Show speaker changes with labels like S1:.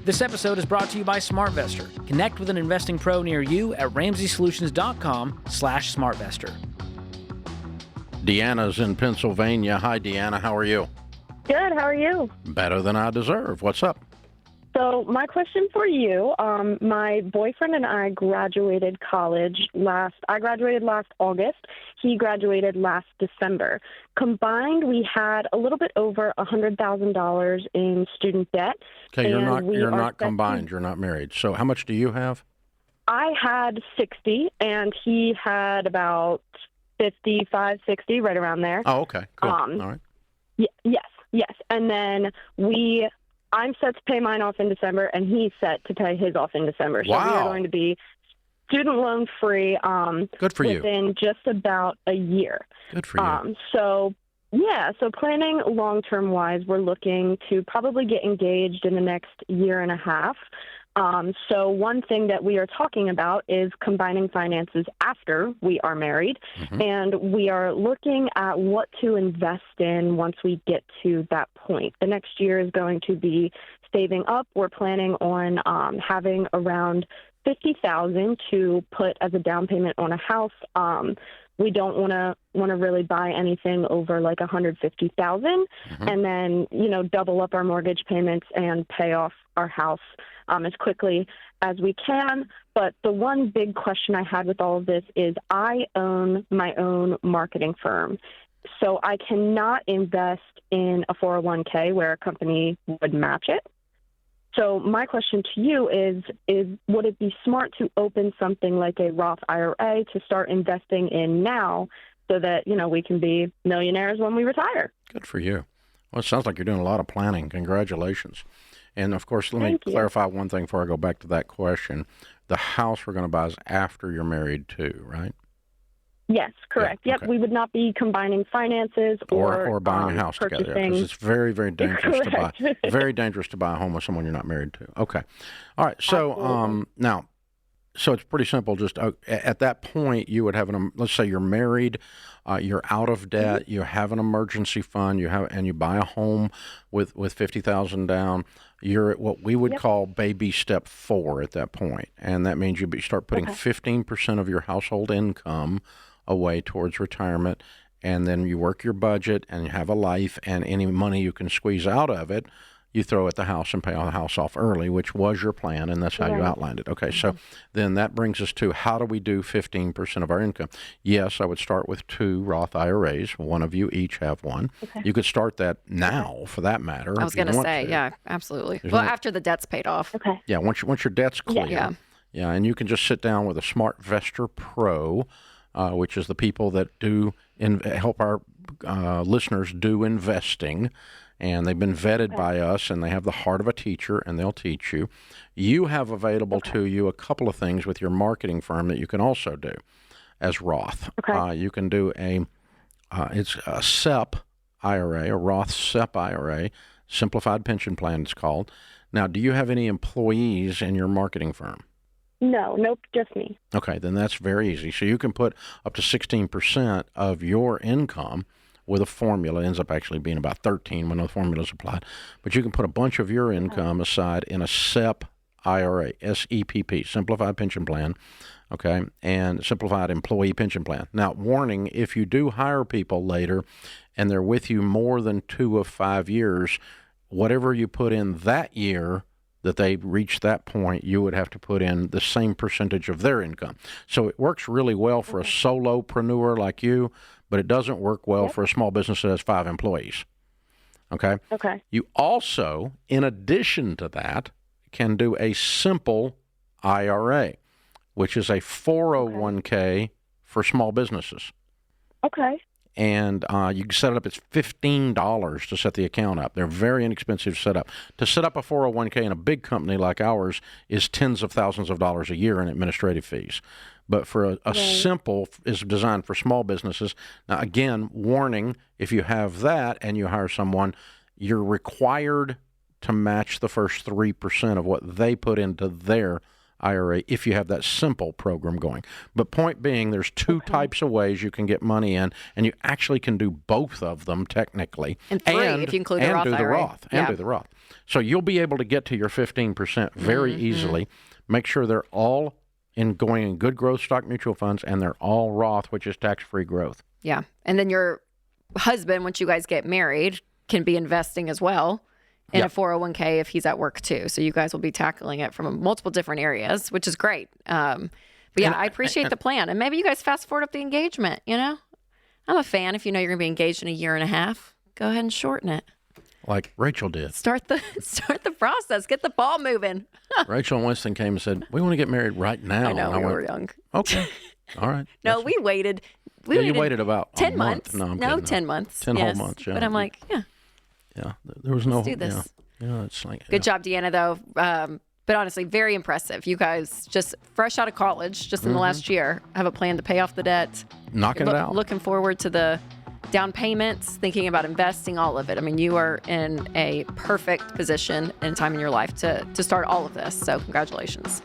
S1: This episode is brought to you by SmartVestor. Connect with an investing pro near you at RamseySolutions.com/SmartVestor.
S2: Deanna's in Pennsylvania. Hi, Deanna. How are you?
S3: Good. How are you?
S2: Better than I deserve. What's up?
S3: So my question for you, my boyfriend and I graduated college I graduated last August. He graduated last December. Combined, we had a little bit over $100,000 in student debt.
S2: Okay, you're not combined. You're not married. So how much do you have?
S3: I had 60, and he had about 55, 60, right around there.
S2: Oh, okay. Cool. All right.
S3: Yes. And then I'm set to pay mine off in December, and he's set to pay his off in December. So
S2: wow.
S3: we are going to be student loan free
S2: Good for
S3: within
S2: you.
S3: just about a year.
S2: Good for you.
S3: So planning long-term wise, we're looking to probably get engaged in the next year and a half. So one thing that we are talking about is combining finances after we are married, and we are looking at what to invest in once we get to that point. The next year is going to be saving up. We're planning on having around $50,000 to put as a down payment on a house. We don't want to really buy anything over like $150,000, and then double up our mortgage payments and pay off our house as quickly as we can. But the one big question I had with all of this is I own my own marketing firm, so I cannot invest in a 401k where a company would match it. So my question to you is would it be smart to open something like a Roth IRA to start investing in now so that, we can be millionaires when we retire?
S2: Good for you. Well, it sounds like you're doing a lot of planning. Congratulations. And, of course, let me clarify one thing before I go back to that question. The house we're going to buy is after you're married too, right?
S3: Yes, correct.
S2: Yeah,
S3: Yep,
S2: okay.
S3: We would not be combining finances
S2: or buying a house
S3: purchasing.
S2: together, because it's very, very dangerous to buy.
S3: Correct.
S2: Very dangerous to buy a home with someone you're not married to. Okay, all right. So now, so it's pretty simple. Just at that point, you would have let's say you're married, you're out of debt, you have an emergency fund, and you buy a home with $50,000 down. You're at what we would call baby step 4 at that point, and that means you start putting 15% of your household income away towards retirement, and then you work your budget and you have a life, and any money you can squeeze out of it, you throw at the house and pay the house off early, which was your plan, and that's how you outlined it. Okay, so then that brings us to how do we do 15% of our income? Yes, I would start with 2 Roth IRAs. One of you each have one. Okay. You could start that now, for that matter.
S4: I was going to say, yeah, absolutely. After the debt's paid off.
S3: Okay.
S2: Yeah, once your debt's clear. Yeah, and you can just sit down with a SmartVestor Pro, which is the people that do help our listeners do investing, and they've been vetted by us, and they have the heart of a teacher, and they'll teach you. You have available to you a couple of things with your marketing firm that you can also do as Roth.
S3: Okay.
S2: You can do it's a SEP IRA, a Roth SEP IRA, Simplified Pension Plan it's called. Now, do you have any employees in your marketing firm?
S3: No, nope, just me.
S2: Okay, then that's very easy. So you can put up to 16% of your income with a formula. It ends up actually being about 13 when the formula is applied. But you can put a bunch of your income aside in a SEP IRA, SEPP, Simplified Pension Plan, okay, and Simplified Employee Pension Plan. Now, warning, if you do hire people later and they're with you more than 2 of 5 years, whatever you put in that year that they reach that point, you would have to put in the same percentage of their income. So it works really well for a solopreneur like you, but it doesn't work well for a small business that has 5 employees. Okay?
S3: Okay.
S2: You also, in addition to that, can do a simple IRA, which is a 401k for small businesses.
S3: Okay.
S2: And you can set it up. It's $15 to set the account up. They're very inexpensive to set up. To set up a 401k in a big company like ours is tens of thousands of dollars a year in administrative fees. But for a simple is designed for small businesses. Now, again, warning, if you have that and you hire someone, you're required to match the first 3% of what they put into their IRA if you have that simple program going. But point being, there's two types of ways you can get money in, and you actually can do both of them technically.
S4: And three, if you include the Roth IRA.
S2: Do the Roth. So you'll be able to get to your 15% very easily. Make sure they're all going in good growth stock mutual funds, and they're all Roth, which is tax-free growth.
S4: Yeah. And then your husband, once you guys get married, can be investing as well in a 401k if he's at work too. So you guys will be tackling it from multiple different areas, which is great. But yeah, I appreciate the plan. And maybe you guys fast forward up the engagement, you know? I'm a fan. If you know you're going to be engaged in a year and a half, go ahead and shorten it.
S2: Like Rachel did.
S4: Start the process. Get the ball moving.
S2: Rachel and Winston came and said, we want to get married right now.
S4: I know, we were young.
S2: Okay. All right.
S4: No, we waited.
S2: You waited about
S4: 10 months.
S2: No, I'm kidding.
S4: 10 months.
S2: 10 whole months, yeah.
S4: But I'm like,
S2: Yeah, there was no.
S4: Let's do this.
S2: Yeah, it's like.
S4: Good job, Deanna, though. But honestly, very impressive. You guys just fresh out of college, just in the last year, have a plan to pay off the debt.
S2: Knocking it out.
S4: Looking forward to the down payments, thinking about investing, all of it. I mean, you are in a perfect position and time in your life to start all of this. So congratulations.